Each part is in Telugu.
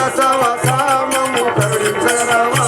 కైలాసవాసామము కరుణించరావా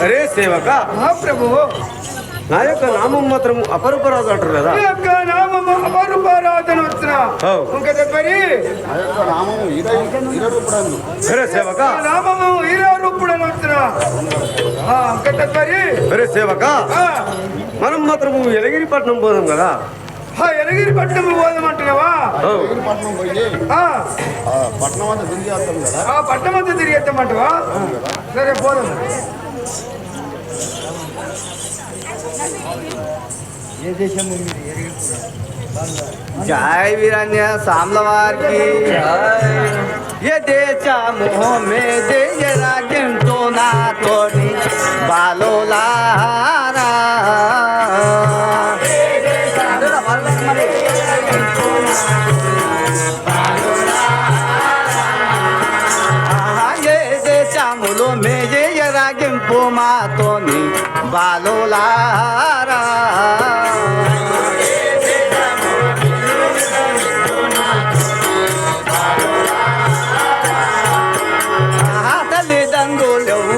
అరే సేవక ప్రభు నా యొక్క నామం మాత్రం అపరూపరాజు అంటారు కదా. నామము అపరూపరాజు అరే సేవక నామము హీరారూపుడని అరే సేవక మనం మాత్రము ఎలగిరిపట్నం పోదాం కదా. ఎలగిరిపట్నం పోదామంటున్నావా? పట్నం అంతా తిరిగేస్తామంటవా? సరే పోదాం. जय वीरान्य सामलवार की ये देचा मोह में दे जरा गिनतो ना तोड़ी बालो लारा ये देचा मुलो में ये जरा गिनतो मा तोनी बालो लारा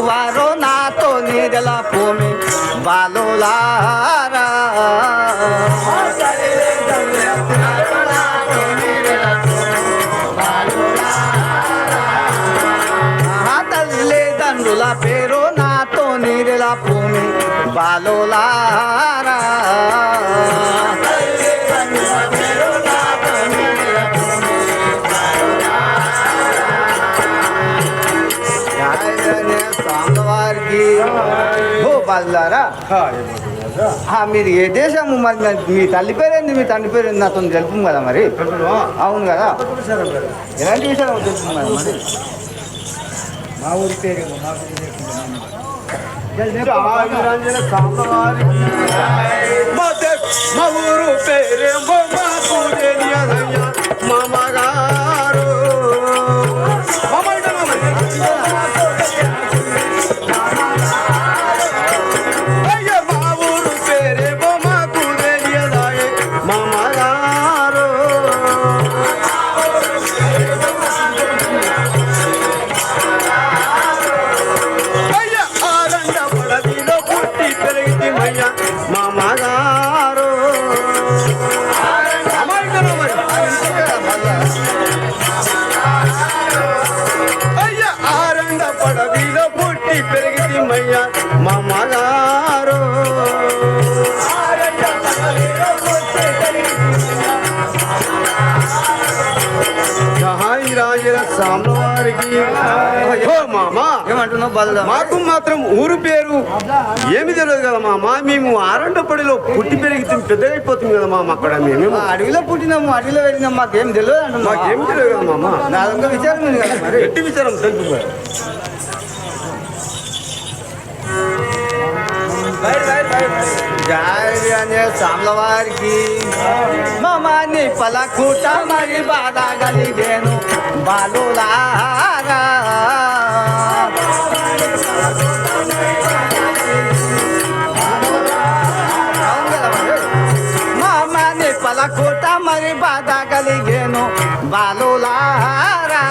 వారో నాతో నీడల భూమి బాలులారా తల్లిదండ్రుల పేరు నాతో నీడల భూమి బాలులారా బాలులారా మీరు ఏ దేశము మరి మీ తల్లి పేరేంది మీ తండ్రి పేరేంది నాతో తెలుపు కదా మరి. అవును కదా, ఎలాంటి విషయాలు తెలుపు కదా మరి. మా ఊరి పేరు మా ఊరు పేరేమో మామగారు మామగారు రాజుల సామ్ల వారికి మామా ఏమంటున్నావు బలదా? మాకు మాత్రం ఊరు పేరు ఏమి తెలియదు కదా మామా. మేము ఆరండపడిలో పుట్టి పెరిగి పెద్దగా అయిపోతుంది కదా మామ. అక్కడ మేము అడవిలో పుట్టినాము, అడవిలో వెళ్ళినాము, మాకేం తెలియదు అంటున్నాం. మాకేం తెలియదు కదా మామ. నా దగ్గర విచారం ఉంది కదా మరి. ఎట్టి విచారం తెలుపు. జయ సామ్లవారికి మమాని పలకూట మరి బాధ కలిగేను బాలులారా. మమాని పలకూట మరి బాధ కలిగేను బాలులారా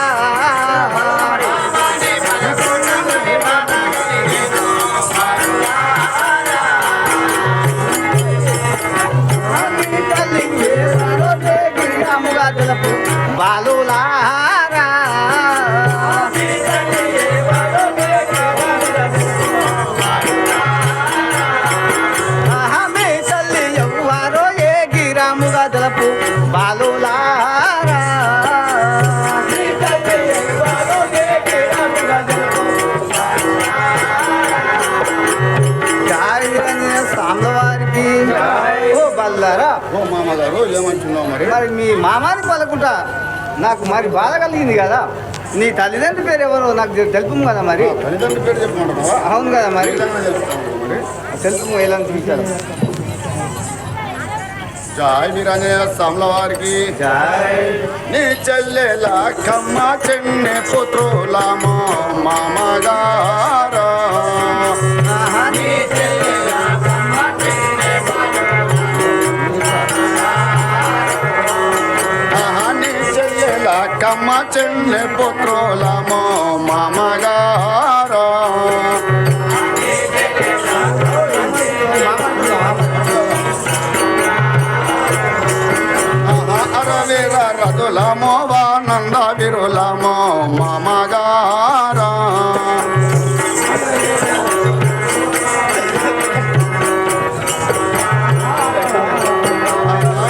బాలులారా మీ తల్లి ఎవ్వరో ఏ గిరాముగా తెలుపు బాలులారా సాంబవారికి ఓ బల్లారా ఓ మామగారు ఏమంటున్నావు మరి? మరి మీ మామాని పలుకుంటా నాకు మరి బాధ కలిగింది కదా. నీ తల్లిదండ్రుల పేరు ఎవరో నాకు తెలుపు కదా మరి. తల్లిదండ్రుల పేరు చెప్పమంటున్నావా? అవును కదా మరి, ఏదైనా చెప్తాను మరి. తెలుపు ఎలా చూపించారు. జై వీరాంజనేయ స్వాముల వారికి నీ చెల్లెల కమ్మ చెన్నె పుత్రులమో మామగారా నీ చెల్లెల కమ్మ చెన్నె పుత్రులమో మామగారా అరవీర రథులమో వానంద విరులమో మామగారా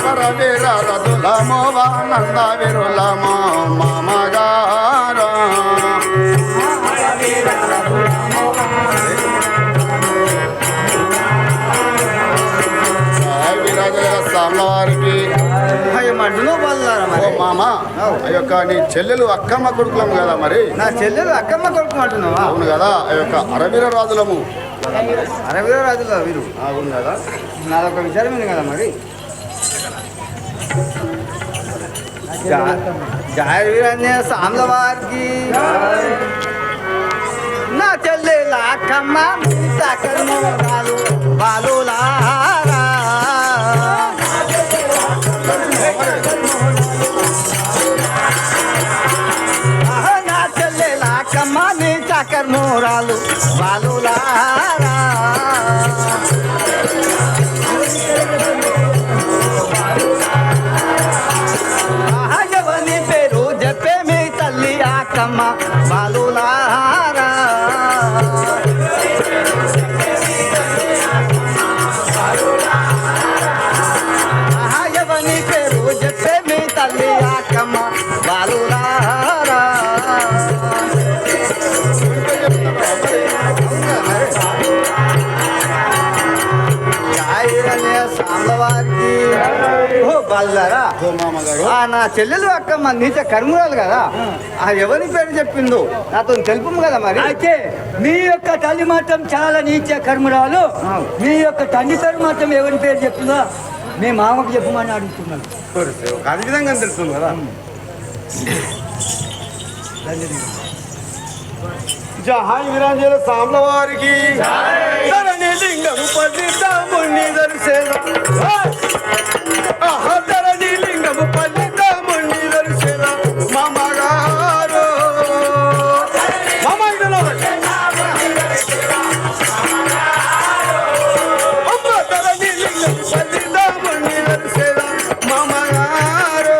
అరవీర రథులమో వానంద విరులమో మామగారా స్వాముల వారికి మండులో బల్లారా ఓ మరి. మామ ఆ యొక్క నీ చెల్లెలు అక్కమ్మ కొడుకులము కదా మరి. నా చెల్లెలు అక్కమ్మ కొడుకు అంటున్నావా. అవును కదా, ఆ యొక్క అరవీర రాజులము. 60 రాజుల వీరు. అవును కదా. నాదొక విచారమైంది కదా మరి. జయ వీరాంజనేయ స్వాముల వారికి నా చెల్లెల అక్కమ్మ కర్మరాలు బాలులారా నా చెల్లెల అక్కమ్మ నీ చకర్మూరాలు బాలులారా ఎవని పేరు చెప్పే మీ తల్లి అక్కమ్మ బాలులారా ఎవని పేరు చెప్పే మీ తల్లి అక్కమ్మ బాలులారా సాంబవారికి ఓ బల్లారా ఓ మామగారు నా చెల్లెలు అక్కమ్మ నీచ కర్మరాలు కదా. ఆ ఎవరి పేరు చెప్పిందో నాతో తెలుపు కదా మరి. అయితే మీ యొక్క తల్లి మాత్రం చాలా నీచ కర్మరాలు. మీ యొక్క తండ్రి పేరు మాత్రం ఎవరి పేరు చెప్తుందో మీ మామకు చెప్పమని అడుగుతున్నాను. అది విధంగా తెలుస్తుంది కదా. జహాయ్ వీరాంజనేయ స్వాముల వారికి ధరణి లింగము పల్లిద్దాముని దర్శన ధరణి లింగము పల్లిద్దాముని దర్శన మామగారు ధరణి లింగము పల్లిద్దాముని దర్శన మామగారు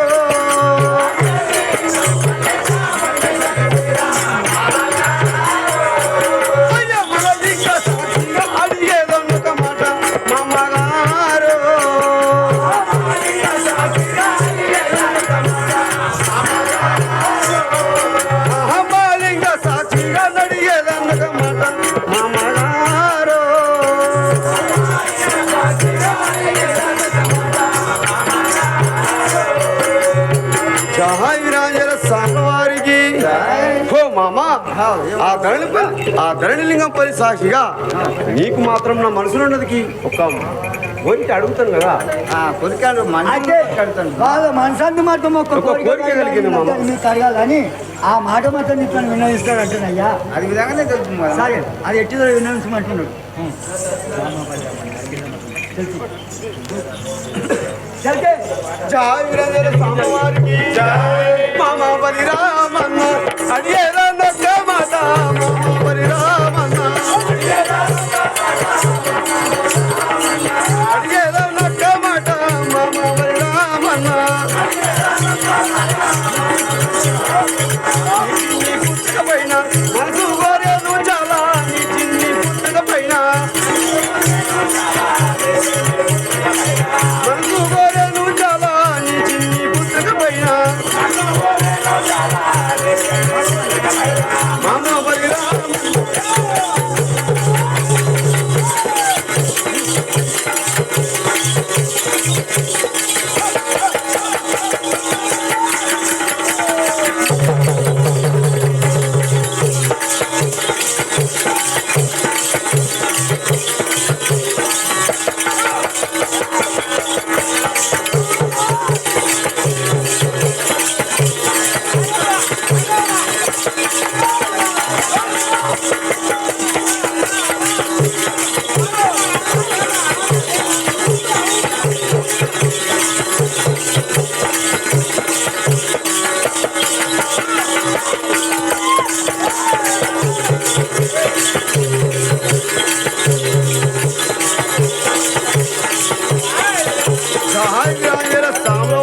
ఆ ధరణిలింగం పరి సాక్షిగా నీకు మాత్రం నా మనసులో ఉన్నదికి ఒక కోరిక అడుగుతాను కదా. కొరికాడు అంటే వాళ్ళ మనసాన్ని మాత్రం ఒక ఒక కోరిక కలిగింది మామ. మీకు అడగాలని ఆ మాట మాత్రం నీకు విన్నవిస్తాడు అంటున్నాయ్యా. అది విధంగానే తెలుసు కదా. సరే అది ఎట్టిదో విన్నవించమంటున్నాడు. సరే జై వీరాంజనేయ స్వామి వారికి మామ బలిరామన్న అడిగేదా నొక్క మాట మామ బలిరామన్న అడిగేదా నొక్క మాట మామ బలిరామన్న నీ పుట్టుక పైన మనసు కోరేను చాలా నీ చిన్ని పుట్టుక పైన మనసు కోరేను చాలా నీ చిన్ని పుట్టుక పైన మామ బలిరామ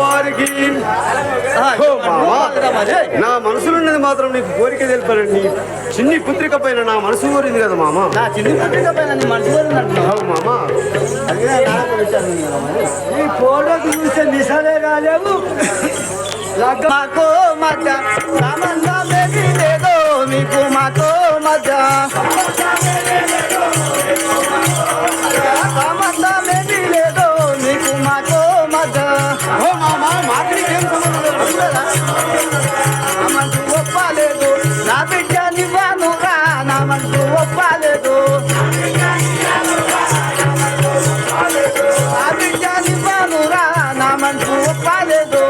వారికి నా మనసులో ఉన్నది మాత్రం నీకు కోరిక తెలిపానండి నీ చిన్ని పుత్రిక పైన నా మనసు కోరింది కదా మామ నా చిన్ని పుట్టిన పైన నీ మనసు కోరినట్టున్నావు మామ అదే నాకు విషయం కదా మరి. ఈ ఫోటోకి చూస్తే నిశాలే రాలేవు మాకో మధ్య సంబంధమేమీ లేదో మీకు మాకో మధ్య సంబంధమేమీ లేదో మీకు మాకో మధ్య ఓ మామ మాకు నీకేం సంబంధం లేదు. నా మనసు ఒప్పలేదు నా బిడ్డ నివ్వనుగా నా మనసు ఒప్పలేదు నా బిడ్డ నివ్వనుగా నా మనసు ఒప్పలేదు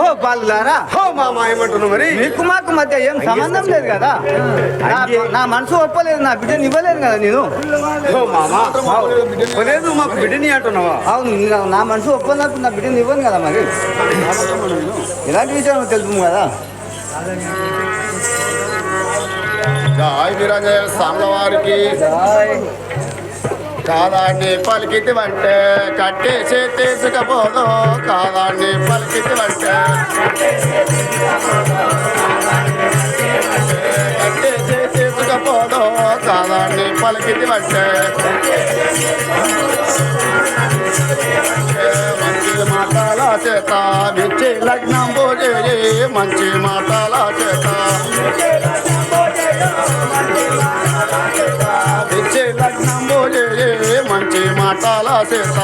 ఓ బాలులారా ఓ మామ ఏమంటున్నావు మరి మీకు మాకు మధ్య ఏం సంబంధం లేదు కదా నా మనసు ఒప్పలేదు నా బిడ్డని ఇవ్వలేదు కదా నేను ఓ మామ లేదు మాకు బిడ్డని అంటున్నావా అవును నా మనసు ఒప్పనప్పుడు నా బిడ్డని ఇవ్వను కదా మరి ఎలాంటి విషయం తెలుపు కదా జై వీరాంజనేయ స్వామి వారికి కాదాన్ని పలికితి వంటే కట్టేసి తీసుకపోదు కాదాన్ని పలికితి వంటే కట్టేసి తీసుకపోదు కాదాన్ని పలికితి వంటే మంచి మాటల చేత విచ్చి లగ్నం పోజే మంచి మాటల చేత విచ్చి లగ్నం పోజే మంచి మాటల చేత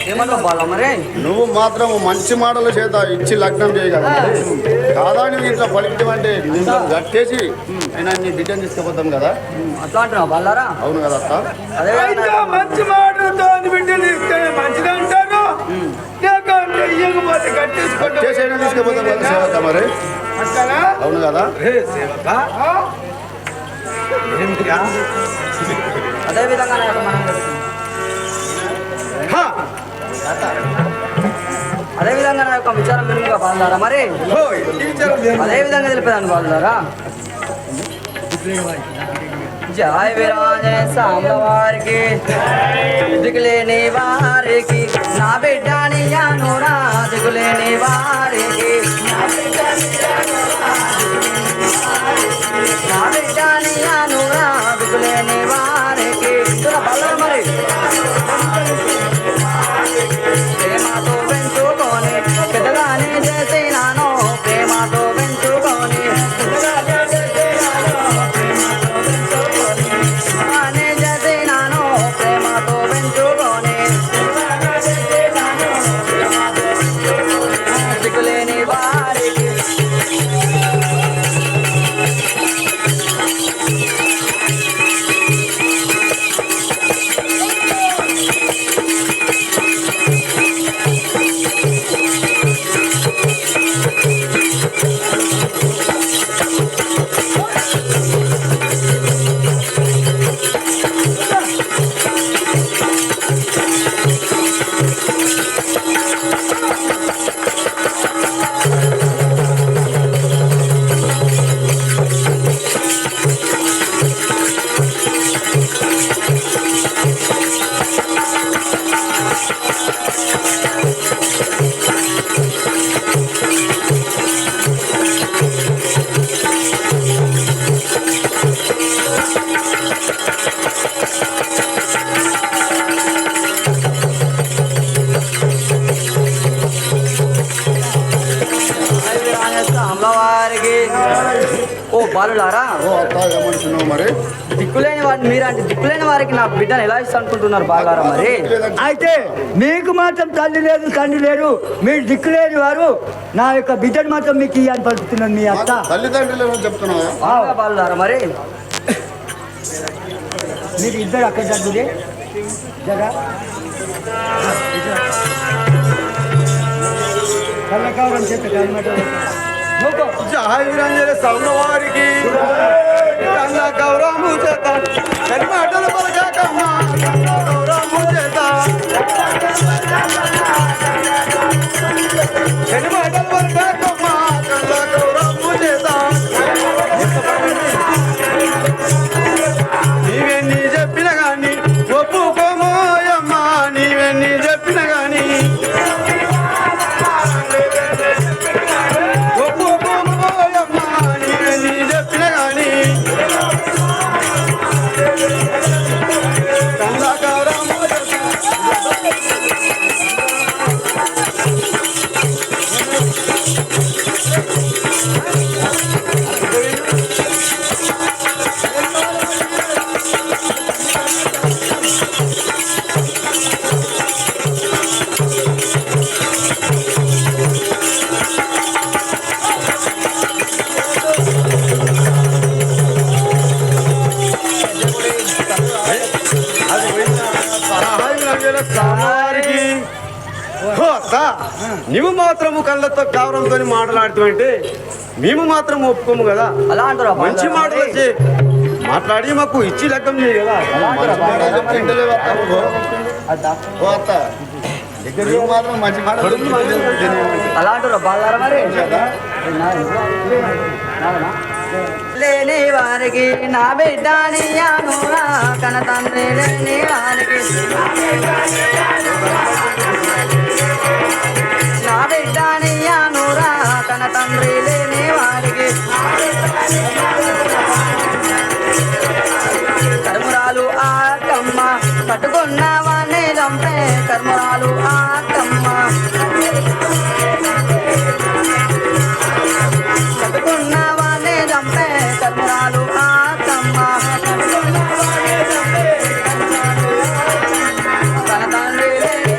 ఏమన్నా బాల మరి నువ్వు మాత్రం మంచి మాటల చేత ఇచ్చి లగ్నం చేయగలవు కాదా నువ్వు ఇట్లా పలికిటమంటే గట్టేసి నేను నీ బిడ్డను తీసుకుపోతాం కదా అట్లా అంటున్నావు బాలారా అవును కదా అత్త అదే అయితే మంచి మాటలతో బిడ్డలు ఇస్తే మంచిది అంటారు లేకుంటే ఇయ్యకపోతే కట్టేసుకుంటారు చేసేనా తీసుకుపోతాం కదా సేవక మరి అంటారా అవును కదా అదే విధంగా మనం అదే విధంగా నా యొక్క విచారం వినుగా బాగున్నారా మరి ఓ, ఈ విచారం లేదు. అదే విధంగా తెలిపేదాన్ని బాగున్నారా జయ విరాజయ సాంబవారికి దిగులేని వారికి నా బిడ్డని అనురా దిగులేని వారికి నా బిడ్డని అనురా దిగులేని వారికి బల్లరు మరి ప్రేమతో పెంచుకొని పెద్దగానే చేసినాను ప్రేమతో పెంచుకొని ప్రేమతో పెంచుకొని దిగులేని వారికి అమ్మవారికి ఓ బాలులారా ఓ అత్త ఏమంటున్నావు మరి దిక్కులేని వారిని మీరంటే దిక్కులేని వారికి నా బిడ్డను ఎలా ఇస్తా అనుకుంటున్నారు బాలులారా మరి అయితే మీకు మాత్రం తల్లి లేదు తండ్రి లేరు మీరు దిక్కులేని వారు నా యొక్క బిడ్డను మాత్రం మీకు ఇయ్యని పలుకుతున్నారు మీ అత్త తల్లిదండ్రులు చెప్తున్నావా అవునా బాలులారా మరి మీరు ఇద్దరు అక్కడ జరుగుదే జరా కళ్ళకావరం చెప్పి కల్మట జయ విరాజయ సాంబవారికి కన్న గౌరవము చేత కని మాటలు పలకమ్మ గౌరవము చేత కని మాటలు పలకమ్మ కన్న గౌరవము చేత నీవెన్ని చెప్పిన గాని ఒప్పుకోమోయమ్మ నీవెన్ని చెప్పిన గాని ఒప్పుకోమోయమ్మ నీవెన్ని చెప్పిన గాని కందాకారము నువ్వు మాత్రము కళ్ళతో గౌరవంతో మాట్లాడుతావంటే మేము మాత్రం ఒప్పుకోము కదా అలా అంటారా మంచి మాటలు వచ్చి మాట్లాడి మాకు ఇచ్చి లెక్కం చేయి కదా మంచి మాటలు చెప్తే ఇంటలేవు అత్త నువ్వు. ఓ అత్త నువ్వు మాత్రం మంచి మాటలు చెప్తే అలా అంటారా బాగారా మరి లేని వారికి నా బిడ్డని అనురా కన తండ్రి లేని వారికి నా బిడ్డని అనురా కన తండ్రి లేని వారికి కర్మురాలు ఆకమ్మ పట్టుకున్న వాణ్ణి చంపే కర్మురాలు ఆకమ్మ పట్టుకున్న వాణ్ణి చంపే కర్మురాలు ఆకమ్మ తన తండ్రి లేని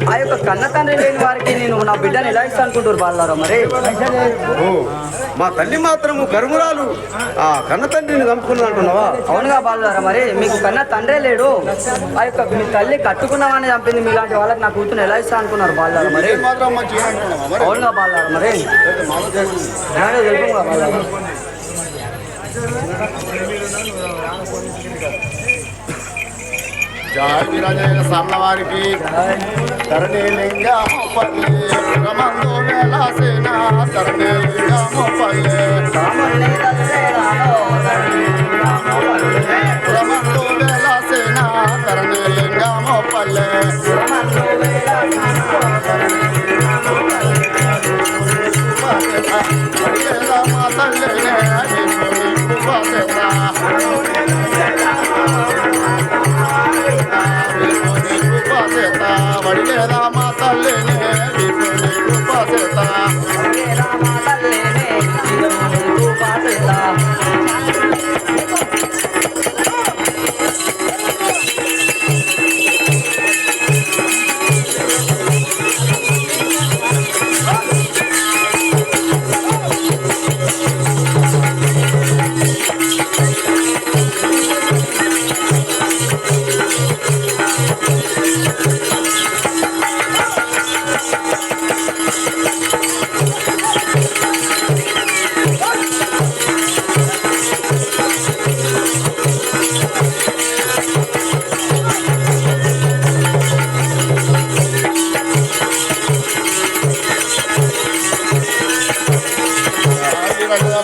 ఆ యొక్క కన్న తండ్రి లేని వారికి నేను నా బిడ్డను ఎలా ఇస్తాను అనుకుంటారు బాలారా మరి? ఓ, మా తల్లి మాత్రము గర్భురాలు ఆ కన్న తండ్రిని చంపుకున్నది అంటున్నావా? అవునుగా బాలారా మరి? మీకు కన్న తండ్రే లేడు, ఆ యొక్క మీ తల్లి కట్టుకున్నామని చంపింది. మీలాంటి వాళ్ళకి నా కూతురు ఎలా ఇస్తా అనుకున్నారు బాలారా మరి? ఇది మాత్రం మంచిగా అంటున్నావా మరి? అవునుగా బాలారా మరి? తెలుపుగా బాలారా. జయ విరాజైన సామ్లవారికి తరణి లింగమపల్లి రమందు వేలాసేన తరణి లింగమపల్లి రమందు వేలాసేన తరణి లింగమపల్లి మాతల్లే వడిలేదా మా తల్లినే రూపసేత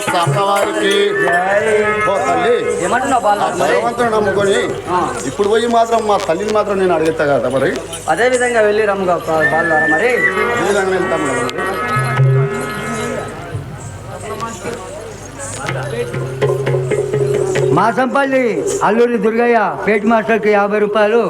సామ్లవారికి ఓ తల్లి ఏమంటున్నావు ఆ బాలారా మరి? భగవంతుని నమ్ముకొని ఇప్పుడు పోయి మాత్రం మా తల్లిని మాత్రం నేను అడుగుతా కదా మరి అదే విధంగా వెళ్ళి రమ్ముగా బాలారా మరి? ఈ విధంగా వెళ్తాం కదా మరి మాసంపల్లి అల్లూరి దుర్గయ్య పేట మాస్టర్కి 50 రూపాయలు.